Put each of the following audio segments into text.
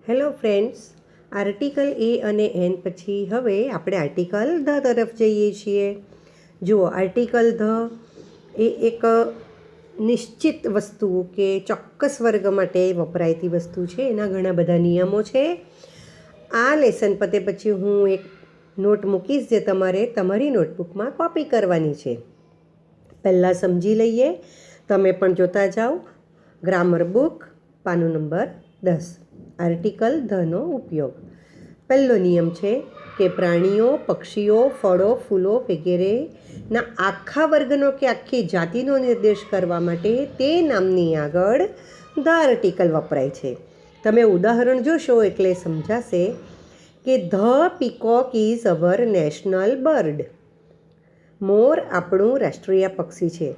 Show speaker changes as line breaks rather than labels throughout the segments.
Hello friends, article એ અને N પછી હવે આપણે આર્ટિકલ ધ તરફ જઈએ છીએ. જુઓ, આર્ટિકલ ધ એ એક નિશ્ચિત વસ્તુ કે ચોક્કસ વર્ગ માટે વપરાયતી વસ્તુ છે. એના ઘણા બધા નિયમો છે. આ લેસન પતે પછી હું એક નોટ મૂકીશ જે તમારે તમારી નોટબુકમાં કોપી કરવાની છે. પહેલાં સમજી લઈએ, તમે પણ જોતા જાઓ. ગ્રામર બુક, પાનું નંબર 10. આર્ટિકલ ધનો ઉપયોગ. પહેલો નિયમ છે કે પ્રાણીઓ, પક્ષીઓ, ફળો, ફૂલો વગેરેના આખા વર્ગનો કે આખી જાતિનો નિર્દેશ કરવા માટે તે નામની આગળ ધ આર્ટિકલ વપરાય છે. તમે ઉદાહરણ જોશો એટલે સમજાશે કે the peacock is our national bird. મોર આપણું રાષ્ટ્રીય પક્ષી છે.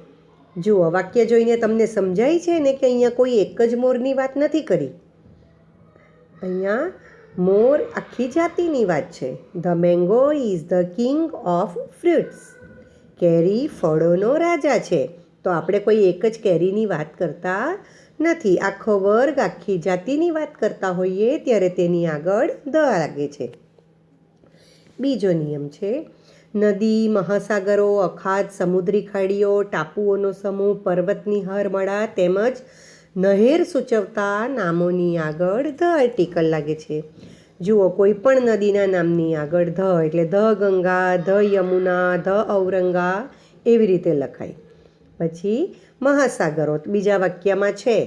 જુઓ, વાક્ય જોઈને તમને સમજાય છે ને કે અહીંયા કોઈ એક જ મોરની વાત નથી કરી. અહીંયા મોર આખી જાતિની વાત છે. The mango is the king of fruits. કેરી ફળોનો રાજા છે. તો આપણે કોઈ એક જ કેરીની વાત કરતા નથી. આખો વર્ગ, આખી જાતિની વાત કરતા હોઈએ ત્યારે તેની આગળ ધ લાગે છે. બીજો નિયમ છે નદી, મહાસાગરો, અખાત, સમુદ્રી ખાડીઓ, ટાપુઓનો સમૂહ, પર્વતની હારમાળા તેમજ નહેર સૂચવતા નામોની આગળ ધ આર્ટિકલ લાગે છે. જુઓ, કોઈ પણ નદીના નામની આગળ ધ એટલે the Ganga, the Yamuna, the Auranga એવી રીતે લખાય. પછી મહાસાગરો બીજા વાક્યમાં છે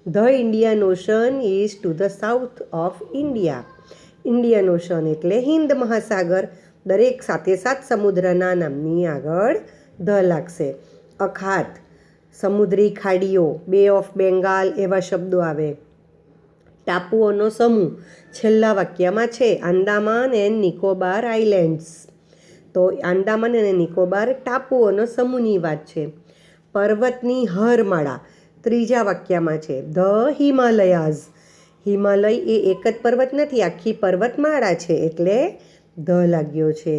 the Indian ocean is to the south of India. Indian ocean એટલે હિન્દ મહાસાગર. દરેક સાથે સાત સમુદ્રના નામની આગળ ધ લાગશે. અખાત, સમુદ્રી ખાડીઓ, બે ઓફ બેંગાલ એવા શબ્દો આવે. ટાપુઓનો સમૂહ છેલ્લા વાક્યમાં છે આંદામાન એન્ડ નિકોબાર આઇલેન્ડ્સ. તો આંદામાન અને નિકોબાર ટાપુઓનો સમૂહની વાત છે. પર્વતની હારમાળા ત્રીજા વાક્યમાં છે ધ હિમાલયાઝ. હિમાલય એ એક જ પર્વત નથી, આખી પર્વતમાળા છે એટલે ધ લાગ્યો છે.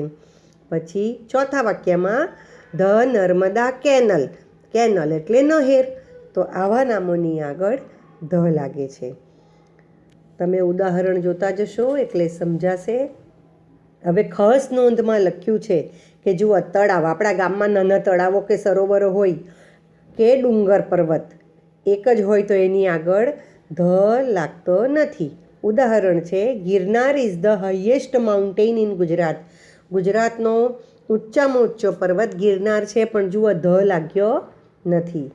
પછી ચોથા વાક્યમાં ધ નર્મદા કેનલ. કેનલ એટલે નહેર. તો આવા નામોની આગળ ધ લાગે છે. તમે ઉદાહરણ જોતા જશો એટલે સમજાશે. હવે ખાસ નોંધમાં લખ્યું છે કે જુઓ, તળાવ, આપણા ગામમાં નાના તળાવો કે સરોવરો હોય કે ડુંગર પર્વત એક જ હોય તો એની આગળ ધ લાગતો નથી. ઉદાહરણ છે Girnar is the highest mountain in Gujarat. ગુજરાતનો ઊંચામાં ઊંચો પર્વત ગિરનાર છે, પણ જુઓ ધ લાગ્યો નથી.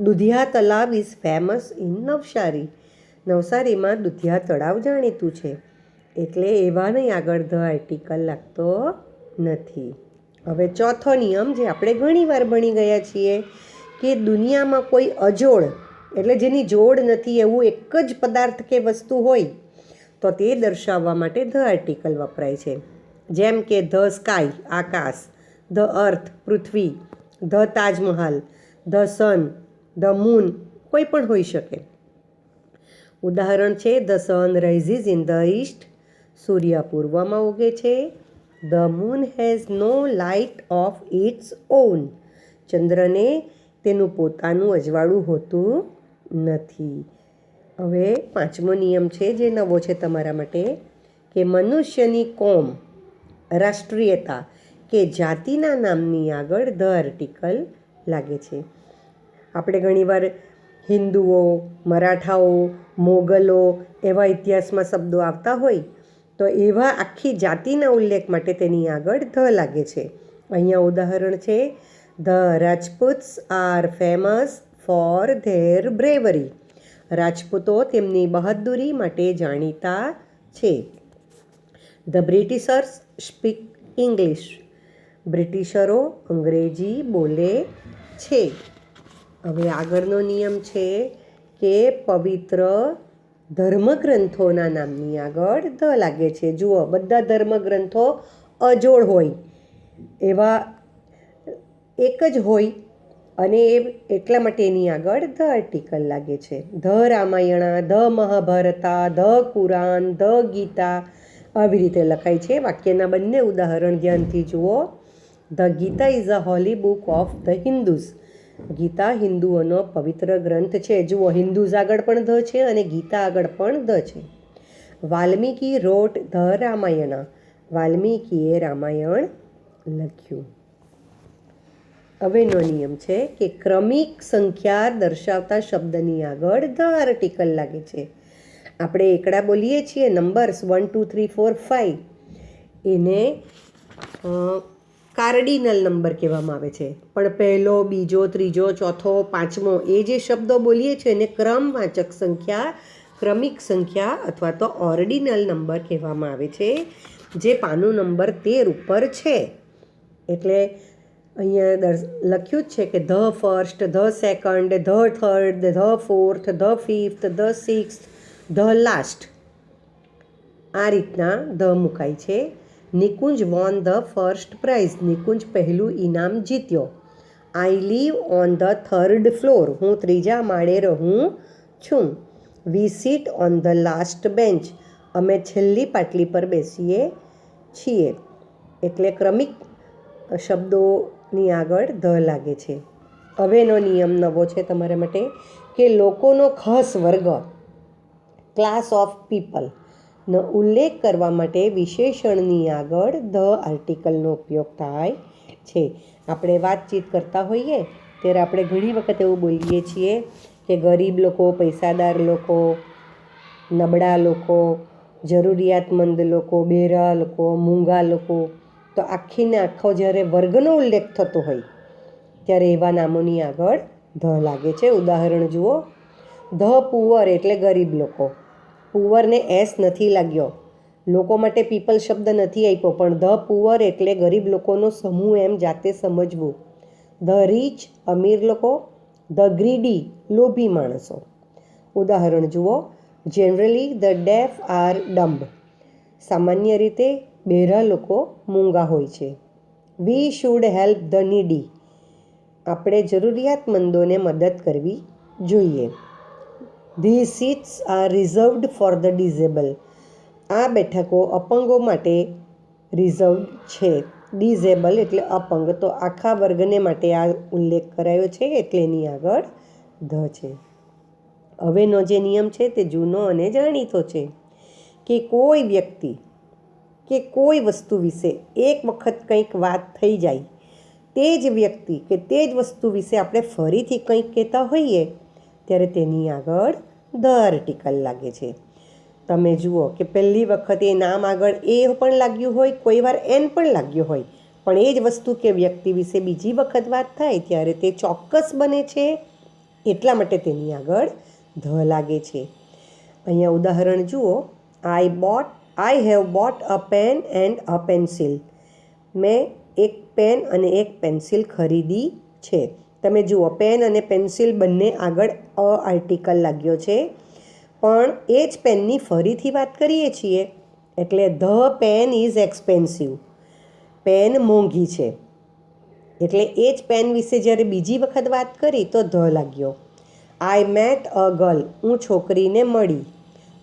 દુધિયા તલાવ ઇઝ ફેમસ ઇન નવસારી. નવસારીમાં દુધિયા તળાવ જાણીતું છે એટલે એવાને આગળ ધ આર્ટિકલ લાગતો નથી. હવે ચોથો નિયમ જે આપણે ઘણીવાર ભણી ગયા છીએ કે દુનિયામાં કોઈ અજોડ એટલે જેની જોડ નથી એવું એક જ પદાર્થ કે વસ્તુ હોય તો તે દર્શાવવા માટે ધ આર્ટિકલ વપરાય છે. જેમ કે ધ સ્કાય આકાશ, ધ અર્થ પૃથ્વી, the Taj Mahal, the sun, the moon કોઈ પણ હોઈ શકે. ઉદાહરણ છે the sun rises in the east. સૂર્ય પૂર્વમાં ઉગે છે. The moon has no light of its own. ચંદ્રને તેનું પોતાનું અજવાળું હોતું નથી. હવે પાંચમો નિયમ છે જે નવો છે તમારા માટે કે મનુષ્યની કોમ, રાષ્ટ્રીયતા કે જાતિના નામની આગળ ધ આર્ટિકલ લાગે છે. આપણે ઘણીવાર હિન્દુઓ, મરાઠાઓ, મોગલો એવા ઇતિહાસમાં શબ્દો આવતા હોય તો એવા આખી જાતિના ઉલ્લેખ માટે તેની આગળ ધ લાગે છે. અહીંયા ઉદાહરણ છે the Rajputs are famous for their bravery. રાજપૂતો તેમની બહાદુરી માટે જાણીતા છે. The Britishers speak English. બ્રિટિશરો અંગ્રેજી બોલે છે. હવે આગળનો નિયમ છે કે પવિત્ર ધર્મગ્રંથોના નામની આગળ ધ લાગે છે. જુઓ, બધા ધર્મગ્રંથો અજોડ હોય એવા એક જ હોય અને એ એટલા માટે એની આગળ ધ આર્ટિકલ લાગે છે. The Ramayana, the Mahabharata, the Quran, the Gita આવી રીતે લખાય છે. વાક્યના બંને ઉદાહરણ ધ્યાનથી જુઓ. The Gita is a holy book of the Hindus. ગીતા હિન્દુઓનો પવિત્ર ગ્રંથ છે. જુઓ, હિન્દુઝ આગળ પણ ધ છે અને ગીતા આગળ પણ ધ છે. વાલ્મીકી રોટ ધ રામાયણ. વાલ્મીકીએ રામાયણ લખ્યું. હવેનો નિયમ છે કે ક્રમિક સંખ્યા દર્શાવતા શબ્દની આગળ ધ આર્ટિકલ લાગે છે. આપણે એકડા બોલીએ છીએ નંબર્સ 1 2 3 4 5, એને કાર્ડિનલ નંબર કહેવામાં આવે છે. પણ પહેલો, બીજો, ત્રીજો, ચોથો, પાંચમો એ જે શબ્દો બોલીએ છીએ એને ક્રમવાચક સંખ્યા, ક્રમિક સંખ્યા અથવા તો ઓર્ડિનલ નંબર કહેવામાં આવે છે, જે પાનું નંબર 13 ઉપર છે. એટલે અહીંયા લખ્યું જ છે કે the first, the second, the third, the fourth, the fifth, the sixth, the last, આ રીતના ધ મુકાય છે. Nikunj won the first prize. Nikunj પહેલું ઇનામ જીત્યો. I live on the third floor. હું ત્રીજા માળે રહું છું. We sit on the last bench. અમે છેલ્લી પાટલી પર બેસીએ છીએ. એટલે ક્રમિક શબ્દોની આગળ ધ લાગે છે. હવેનો નિયમ નવો છે તમારા માટે કે લોકોનો ખાસ વર્ગ, ક્લાસ ઓફ પીપલ નો ઉલ્લેખ કરવા માટે વિશેષણની આગળ ધ આર્ટિકલનો ઉપયોગ થાય છે. આપણે વાતચીત કરતા હોઈએ ત્યારે આપણે ઘણી વખત એવું બોલીએ છીએ કે ગરીબ લોકો, પૈસાદાર લોકો, નબળા લોકો, જરૂરિયાતમંદ લોકો, બેરા લોકો, મૂંગા લોકો. તો આખીને આખો જ્યારે વર્ગનો ઉલ્લેખ થતો હોય ત્યારે એવા નામોની આગળ ધ લાગે છે. ઉદાહરણ જુઓ. ધ પુઅર એટલે ગરીબ લોકો. પુઅરને એસ નથી લાગ્યો, લોકો માટે પીપલ શબ્દ નથી આપ્યો, પણ ધ પુઅર એટલે ગરીબ લોકોનો સમૂહ એમ જાતે સમજવું. ધ રીચ અમીર લોકો, ધ ગ્રીડી લોભી માણસો. ઉદાહરણ જુઓ. Generally the deaf are dumb. સામાન્ય રીતે બહેરા લોકો મૂંગા હોય છે. We should help the needy. આપણે જરૂરિયાતમંદોને મદદ કરવી જોઈએ. The seats are reserved for the disable. આ બેઠકો અપંગો માટે રિઝર્વડ છે. ડિઝેબલ એટલે અપંગ, તો આખા વર્ગને માટે આ ઉલ્લેખ કરાયો છે એટલે એની આગળ ધ છે. હવેનો જે નિયમ છે તે જૂનો અને જાણીતો છે કે કોઈ વ્યક્તિ કે કોઈ વસ્તુ વિશે એક વખત કંઈક વાત થઈ જાય, તે જ વ્યક્તિ કે તે જ વસ્તુ વિશે આપણે ફરીથી કંઈક કહેતા હોઈએ ત્યારે તેની આગળ ધ આર્ટિકલ લાગે છે. તમે જુઓ કે પહેલી વખત એ નામ આગળ એ પણ લાગ્યું હોય, કોઈ વાર એન પણ લાગ્યું હોય, પણ એ જ વસ્તુ કે વ્યક્તિ વિશે બીજી વખત વાત થાય ત્યારે તે ચોક્કસ બને છે, એટલા માટે તેની આગળ ધ લાગે છે. અહીંયા ઉદાહરણ જુઓ. I have bought a pen and a pencil. મેં એક પેન અને એક પેન્સિલ ખરીદી છે. તમે જુઓ, પેન અને પેન્સિલ બંને આગળ અ આર્ટિકલ લાગ્યો છે, પણ એ જ પેનની ફરીથી વાત કરીએ છીએ એટલે the pen is expensive. Pen મોંઘી છે. એટલે એ જ પેન વિશે જ્યારે બીજી વખત વાત કરી તો ધ લાગ્યો. I met a girl. હું છોકરીને મળી.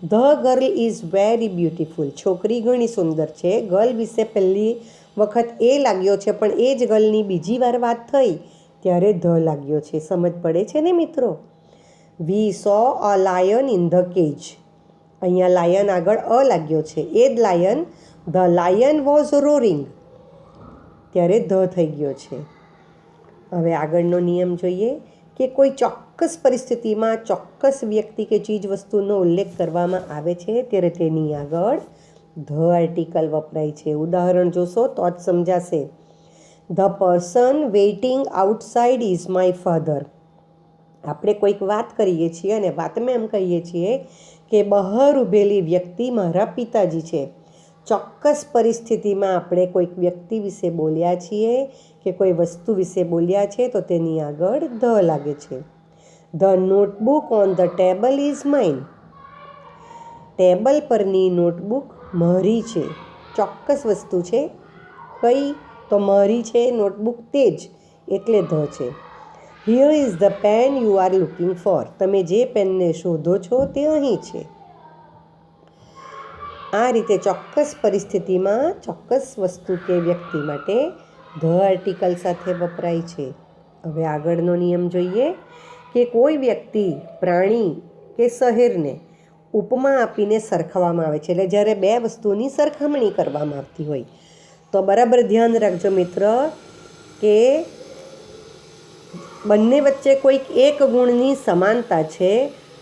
The girl is very beautiful. છોકરી ઘણી સુંદર છે. ગર્લ વિશે પહેલી વખત એ લાગ્યો છે, પણ એ જ ગર્લની બીજી વાર વાત થઈ ત્યારે ધ લાગ્યો છે. સમજ પડે છે ને મિત્રો? We saw a lion in the cage. અહીંયા લાયન આગળ અ લાગ્યો છે. એ જ lion, the lion was roaring, ત્યારે ધ થઈ ગયો છે. હવે આગળનો નિયમ જોઈએ કે કોઈ ચોક્કસ પરિસ્થિતિમાં ચોક્કસ વ્યક્તિ કે ચીજ વસ્તુનો ઉલ્લેખ કરવામાં આવે છે ત્યારે તેની આગળ ધ આર્ટિકલ વપરાય છે. ઉદાહરણ જોશો તો જ સમજાશે. The person waiting outside is my father. આપણે કોઈક વાત કરીએ છીએ અને વાતમાં એમ કહીએ છીએ કે બહાર ઊભેલી વ્યક્તિ મારા પિતાજી છે. ચોક્કસ પરિસ્થિતિમાં આપણે કોઈક વ્યક્તિ વિશે બોલ્યા છીએ કે કોઈ વસ્તુ વિશે બોલ્યા છે તો તેની આગળ ધ લાગે છે. The notebook on the table is mine. Table પરની નોટબુક મારી છે. ચોક્કસ વસ્તુ છે. કઈ? તો મારી છે નોટબુક, તે જ, એટલે ધ છે. Here is the pen you are looking for. તમે જે પેનને શોધો છો તે અહીં છે. આ રીતે ચોક્કસ પરિસ્થિતિમાં ચોક્કસ વસ્તુ કે વ્યક્તિ માટે ધ આર્ટિકલ સાથે વપરાય છે. હવે આગળનો નિયમ જોઈએ કે કોઈ વ્યક્તિ, પ્રાણી કે શહેરને ઉપમા આપીને સરખાવવામાં આવે છે, એટલે જ્યારે બે વસ્તુની સરખામણી કરવામાં આવતી હોય. તો બરાબર ધ્યાન રાખજો મિત્ર કે બંને વચ્ચે કોઈક એક ગુણની સમાનતા છે,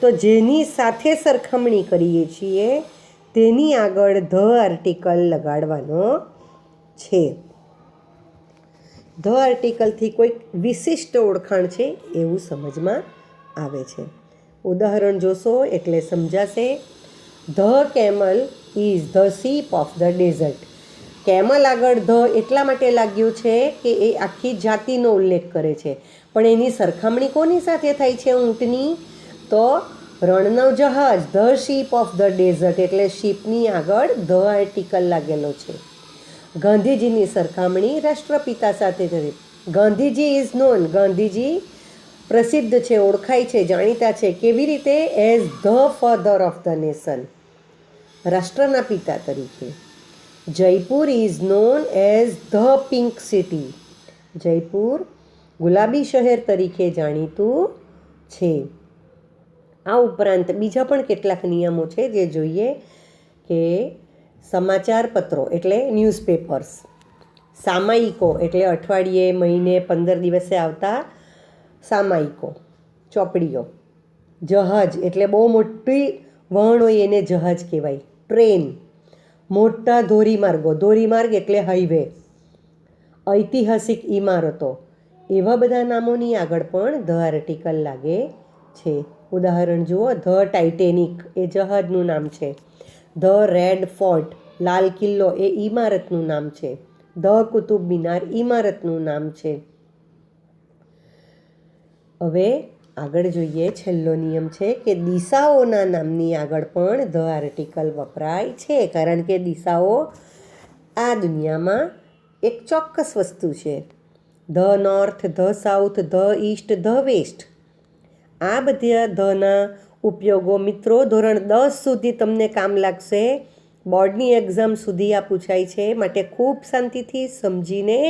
તો જેની સાથે સરખામણી કરીએ છીએ તેની આગળ ધ આર્ટિકલ લગાડવાનો છે. ધ આર્ટિકલથી કોઈક વિશિષ્ટ ઓળખાણ છે એવું સમજમાં આવે છે. ઉદાહરણ જોશો એટલે સમજાશે. The camel is the ship of the desert. Camel આગળ ધ એટલા માટે લાગ્યું છે કે એ આખી જાતિનો ઉલ્લેખ કરે છે, પણ એની સરખામણી કોની સાથે થાય છે ઊંટની? તો રણનો જહાજ, the ship of the desert, એટલે શીપની આગળ ધ આર્ટિકલ લાગેલો છે. ગાંધીજીની સરખામણી રાષ્ટ્રપિતા સાથે કરી. ગાંધીજી ઇઝ નોન, ગાંધીજી પ્રસિદ્ધ છે, ઓળખાય છે, જાણીતા છે. કેવી રીતે? As the father of the nation, રાષ્ટ્રના પિતા તરીકે. Jaipur is known as the pink city, Jaipur ગુલાબી શહેર તરીકે જાણીતું છે. આ ઉપરાંત બીજા પણ કેટલાક નિયમો છે જે જોઈએ કે સમાચાર પત્રો એટલે ન્યૂઝપેપર્સ, સામાયિકો એટલે અઠવાડિયે, મહિને, 15 દિવસે આવતા સામાયિકો, ચોપડીઓ. જહાજ એટલે બહુ મોટી વહણ હોય એને જહાજ કહેવાય. ટ્રેન, મોટા ધોરીમાર્ગો, ધોરીમાર્ગ એટલે હાઈવે, ઐતિહાસિક ઇમારતો, એવા બધા નામોની આગળ પણ ધ આર્ટિકલ લાગે છે. ઉદાહરણ જુઓ. ધ ટાઇટેનિક એ જહાજનું નામ છે. The red fort, Lal Qila એ ઇમારતનું નામ છે. ધ કુતુબ મિનાર ઇમારતનું નામ છે. હવે આગળ જોઈએ. છેલ્લો નિયમ છે કે દિશાઓના નામની આગળ પણ ધ આર્ટિકલ વપરાય છે, કારણ કે દિશાઓ આ દુનિયામાં એક ચોક્કસ વસ્તુ છે. The north, the south, the east, the west, આ બધા ધના ઉપયોગો મિત્રો ધોરણ 10 સુધી તમને કામ લાગશે. બોર્ડની એક્ઝામ સુધી આ પૂછાય છે, માટે ખૂબ શાંતિથી સમજીને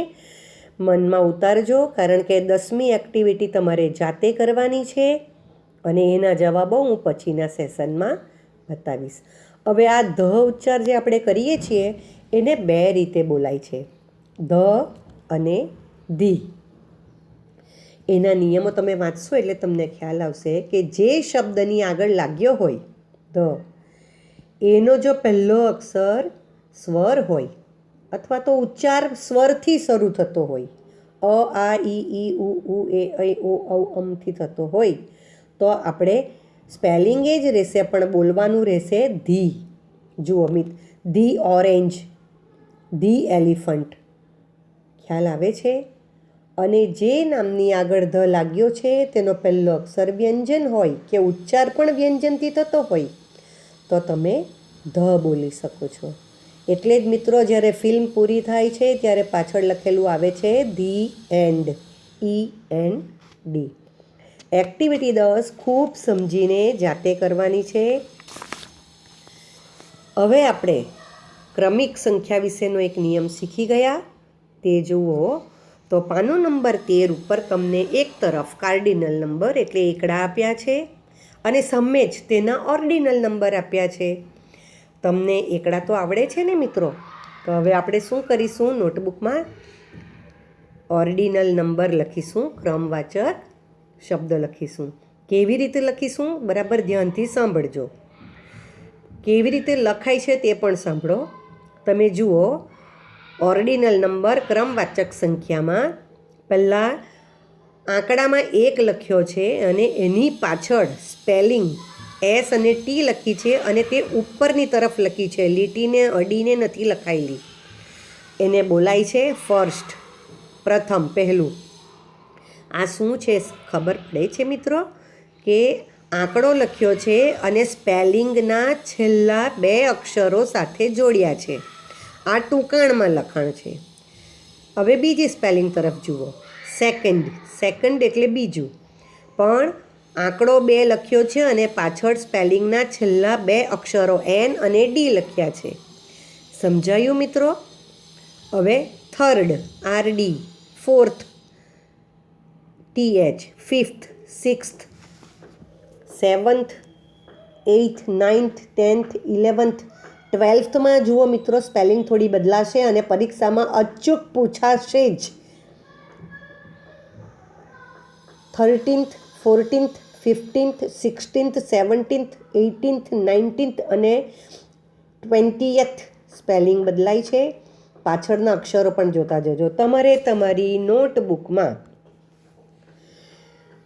મનમાં ઉતારજો, કારણ કે 10મી એક્ટિવિટી તમારે જાતે કરવાની છે અને એના જવાબો હું પછીના સેશનમાં બતાવીશ. હવે આ ધ ઉચ્ચાર જે આપણે કરીએ છીએ એને બે રીતે બોલાય છે, ધ અને ધી. એના નિયમો તમે વાંચશો એટલે તમને ખ્યાલ આવશે કે જે શબ્દની આગળ લાગ્યો હોય ધ, એનો જો પહેલો અક્ષર સ્વર હોય અથવા તો ઉચ્ચાર સ્વરથી શરૂ થતો હોય, અ, આ, ઈ, ઉ, એ, ઐ, ઓ, ઔ, અમથી થતો હોય, તો આપણે સ્પેલિંગ એ જ રહેશે પણ બોલવાનું રહેશે ધી. જુઓ મિત, ધી ઓરેન્જ, ધી એલિફન્ટ, ખ્યાલ આવે છે? અને જે નામની આગળ ધ લાગ્યો છે તેનો પહેલો અક્ષર વ્યંજન હોય કે ઉચ્ચાર પણ વ્યંજનથી થતો હોય તો તમે ધ બોલી શકો છો. એટલે જ મિત્રો જ્યારે ફિલ્મ પૂરી થાય છે ત્યારે પાછળ લખેલું આવે છે ધી એન્ડ, END. એક્ટિવિટી 10 ખૂબ સમજીને જાતે કરવાની છે. હવે આપણે ક્રમિક સંખ્યા વિશેનો એક નિયમ શીખી ગયા, તે જુઓ. તો પાનો નંબર 13 ઉપર તમને એક તરફ કાર્ડિનલ નંબર એટલે એકડા આપ્યા છે અને સામે જ તેના ઓર્ડિનલ નંબર આપ્યા છે. તમને એકડા તો આવડે છે ને મિત્રો? તો હવે આપણે શું કરીશું? નોટબુકમાં ઓર્ડિનલ નંબર લખીશું, ક્રમવાચક શબ્દ લખીશું. કેવી રીતે લખીશું? બરાબર ધ્યાનથી સાંભળજો. કેવી રીતે લખાય છે તે પણ સાંભળો. તમે જુઓ, ઓર્ડિનલ નંબર ક્રમવાચક સંખ્યામાં પહેલાં આંકડામાં 1 લખ્યો છે અને એની પાછળ સ્પેલિંગ એસ અને ટી લખી છે અને તે ઉપરની તરફ લખી છે, લીટીને અડીને નથી લખાયેલી. એને બોલાય છે ફર્સ્ટ, પ્રથમ, પહેલું. આ શું છે ખબર પડે છે મિત્રો? કે આંકડો લખ્યો છે અને સ્પેલિંગના છેલ્લા 2 અક્ષરો સાથે જોડ્યા છે. આ ટૂંકાણમાં લખાણ છે. હવે બીજી સ્પેલિંગ તરફ જુઓ. સેકન્ડ, સેકન્ડ એટલે બીજું, પણ આંકડો 2 લખ્યો છે અને પાછળ સ્પેલિંગના છેલ્લા 2 અક્ષરો એન અને ડી લખ્યા છે. સમજાયું મિત્રો? હવે third, RD, fourth, TH, fifth, sixth, seventh, 8th 9th 10th 11th 12thમાં જુઓ મિત્રો સ્પેલિંગ થોડી બદલાશે અને પરીક્ષામાં અચૂક પૂછાશે જ. 13th 14th 15th 16th 17th 18th 19th અને 20th સ્પેલિંગ બદલાય છે. પાછળના અક્ષરો પણ જોતા જજો. તમારે તમારી નોટબુકમાં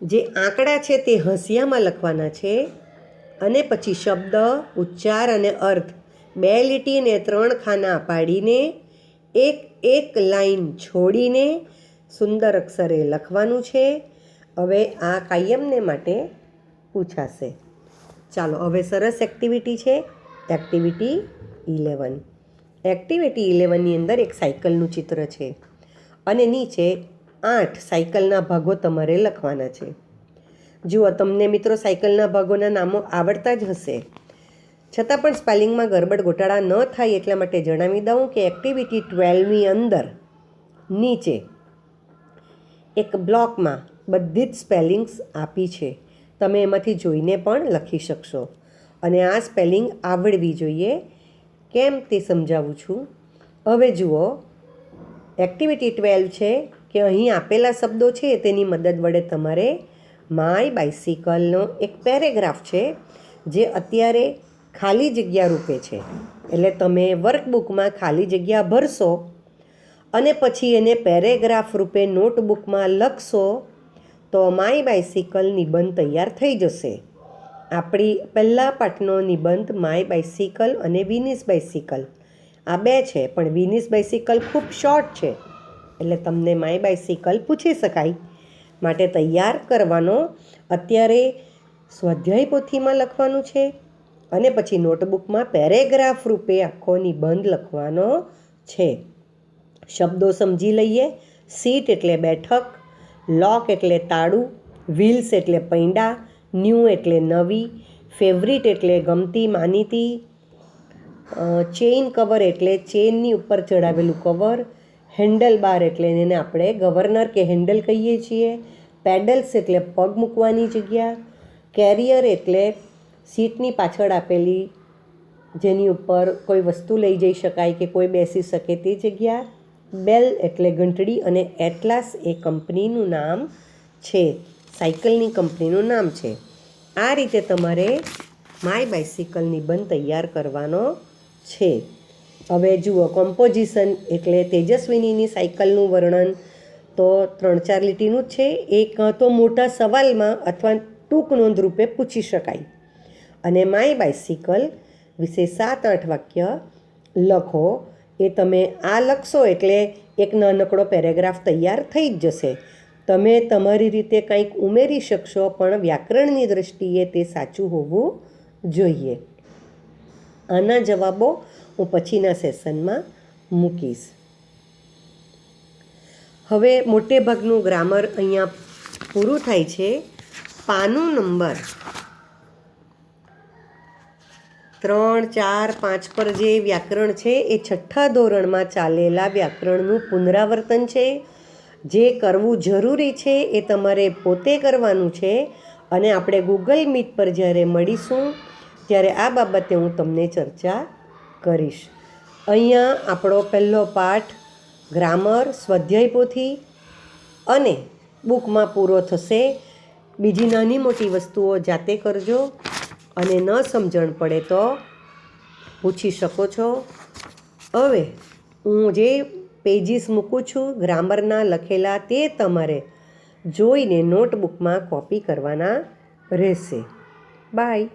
જે આંકડા છે તે હસિયામાં લખવાના છે અને પછી શબ્દ, ઉચ્ચાર અને અર્થ 2 લીટી ને 3 ખાના પાડીને એક લાઈન છોડીને સુંદર અક્ષરે લખવાનું છે. હવે આ કાયમને માટે પૂછાશે. ચાલો હવે સરસ એક્ટિવિટી છે, એક્ટિવિટી 11. એક્ટિવિટી 11ની અંદર એક સાયકલનું ચિત્ર છે અને નીચે 8 સાયકલના ભાગો તમારે લખવાના છે. જુઓ તમને મિત્રો સાયકલના ભાગોના નામો આવડતા જ હશે, છતાં પણ સ્પેલિંગમાં ગરબડ ગોટાળા ન થાય એટલા માટે જણાવી દઉં કે એક્ટિવિટી 12ની અંદર નીચે એક બ્લોકમાં બધી જ સ્પેલિંગ્સ આપી છે. તમે એમાંથી જોઈને પણ લખી શકશો અને આ સ્પેલિંગ આવડવી જોઈએ. કેમ તે સમજાવું છું. હવે જુઓ એક્ટિવિટી 12 છે કે અહીં આપેલા શબ્દો છે તેની મદદ વડે તમારે માય બાઇસિકલનો એક પેરેગ્રાફ છે જે અત્યારે ખાલી જગ્યા રૂપે છે, એટલે તમે વર્કબુકમાં ખાલી જગ્યા ભરશો અને પછી એને પેરેગ્રાફ રૂપે નોટબુકમાં લખશો તો માય બાઇસિકલ નિબંધ તૈયાર થઈ જશે. આપણી પહેલા પાઠનો નિબંધ માય બાઇસિકલ અને વિનીસ બાઇસિકલ આ 2 છે, પણ વિનીસ બાઇસિકલ ખૂબ શોર્ટ છે એટલે તમને માય બાઇસિકલ પૂછી શકાય. માટે તૈયાર કરવાનો અત્યારે સ્વાધ્યાય પોથીમાં લખવાનું છે અને પછી નોટબુકમાં પેરેગ્રાફ રૂપે આખો નિબંધ લખવાનો છે. શબ્દો સમજી લઈએ. સીટ એટલે બેઠક, લોક એટલે તાળું, વ્હીલ્સ એટલે પૈંડા, ન્યૂ એટલે નવી, ફેવરિટ એટલે ગમતી માનીતી, ચેઇન કવર એટલે ચેઇનની ઉપર ચડાવેલું કવર, હેન્ડલ બાર એટલે એને આપણે ગવર્નર કે હેન્ડલ કહીએ છીએ, પેડલ્સ એટલે પગ મૂકવાની જગ્યા, કેરિયર એટલે સીટની પાછળ આપેલી જેની ઉપર કોઈ વસ્તુ લઈ જઈ શકાય કે કોઈ બેસી શકે તે જગ્યા, બેલ એટલે ઘંટડી અને એટલાસ એ કંપનીનું નામ છે, સાયકલની કંપનીનું નામ છે. આ રીતે તમારે માય બાઇસિકલ નિબંધ તૈયાર કરવાનો છે. હવે જુઓ કોમ્પોઝિશન એટલે તેજસ્વિનીની સાયકલનું વર્ણન તો 3-4 લીટીનું જ છે. એક તો મોટા સવાલમાં અથવા ટૂંક નોંધ રૂપે પૂછી શકાય અને માય બાઇસિકલ વિશે 7-8 વાક્ય લખો. એ તમે આ લખશો એટલે એક નાનકડો પેરેગ્રાફ તૈયાર થઈ જ જશે. તમે તમારી રીતે કંઈક ઉમેરી શકશો પણ વ્યાકરણની દૃષ્ટિએ તે સાચું હોવું જોઈએ. આના જવાબો હું પછીના સેશનમાં મૂકીશ. હવે મોટે ભાગનું ગ્રામર અહીંયા પૂરું થાય છે. પાનું નંબર 3, 4, 5 પર જે વ્યાકરણ છે એ 6થા ધોરણમાં ચાલેલા વ્યાકરણનું પુનરાવર્તન છે. જે કરવું જરૂરી છે એ તમારે પોતે કરવાનું છે અને આપણે ગૂગલ મીટ પર જ્યારે મળીશું ત્યારે આ બાબતે હું તમને ચર્ચા કરીશ. અહીંયા આપણો પહેલો પાઠ ગ્રામર સ્વાધ્યાય પોથી અને બુકમાં પૂરો થશે. બીજી નાની મોટી વસ્તુઓ જાતે કરજો અને ન સમજણ પડે તો પૂછી શકો છો. હવે હું જે પેજીસ મૂકું છું ગ્રામરના લખેલા તે તમારે જોઈને નોટબુકમાં કોપી કરવાના રહેશે. બાય.